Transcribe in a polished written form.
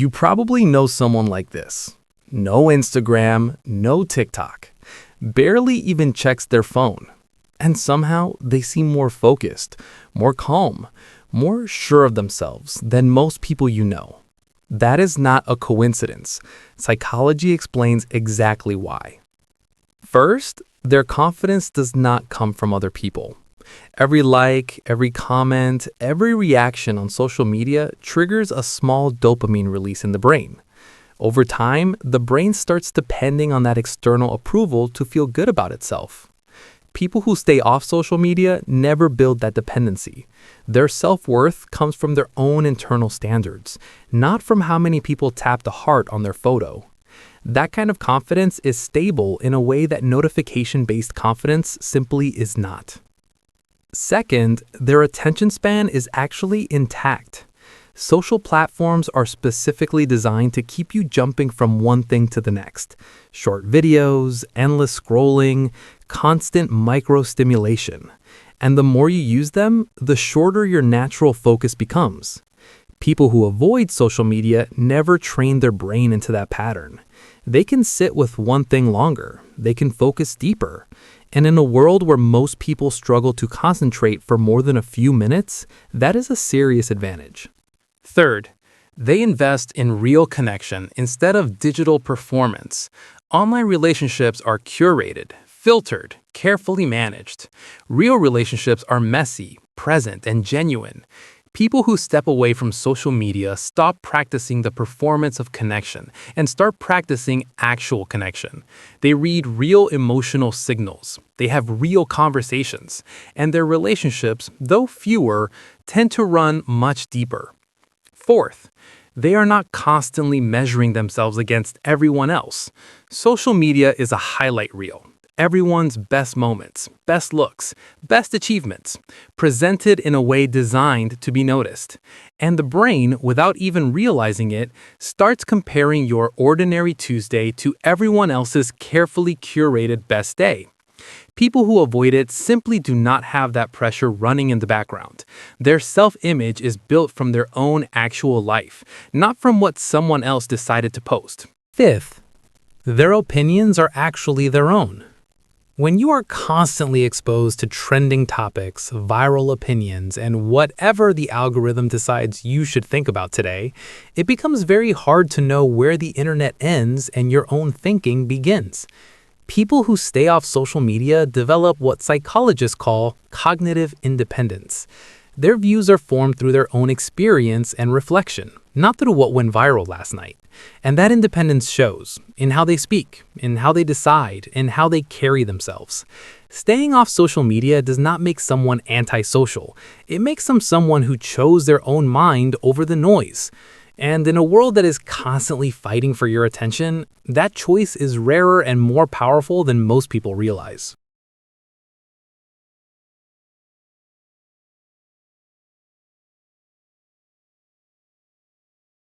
You probably know someone like this. No Instagram, no TikTok, barely even checks their phone. And somehow they seem more focused, more calm, more sure of themselves than most people you know. That is not a coincidence. Psychology explains exactly why. First, their confidence does not come from other people. Every like, every comment, every reaction on social media triggers a small dopamine release in the brain. Over time, the brain starts depending on that external approval to feel good about itself. People who stay off social media never build that dependency. Their self-worth comes from their own internal standards, not from how many people tap the heart on their photo. That kind of confidence is stable in a way that notification-based confidence simply is not. Second, their attention span is actually intact. Social platforms are specifically designed to keep you jumping from one thing to the next. Short videos, endless scrolling, constant micro-stimulation. And the more you use them, the shorter your natural focus becomes. People who avoid social media never train their brain into that pattern. They can sit with one thing longer. They can focus deeper. And in a world where most people struggle to concentrate for more than a few minutes, that is a serious advantage. Third, they invest in real connection instead of digital performance. Online relationships are curated, filtered, carefully managed. Real relationships are messy, present, and genuine. People who step away from social media stop practicing the performance of connection and start practicing actual connection. They read real emotional signals, they have real conversations, and their relationships, though fewer, tend to run much deeper. Fourth, they are not constantly measuring themselves against everyone else. Social media is a highlight reel. Everyone's best moments, best looks, best achievements, presented in a way designed to be noticed. And the brain, without even realizing it, starts comparing your ordinary Tuesday to everyone else's carefully curated best day. People who avoid it simply do not have that pressure running in the background. Their self-image is built from their own actual life, not from what someone else decided to post. Fifth, their opinions are actually their own. When you are constantly exposed to trending topics, viral opinions, and whatever the algorithm decides you should think about today, it becomes very hard to know where the internet ends and your own thinking begins. People who stay off social media develop what psychologists call cognitive independence. Their views are formed through their own experience and reflection, not through what went viral last night. And that independence shows in how they speak, in how they decide, in how they carry themselves. Staying off social media does not make someone antisocial. It makes them someone who chose their own mind over the noise. And in a world that is constantly fighting for your attention, that choice is rarer and more powerful than most people realize.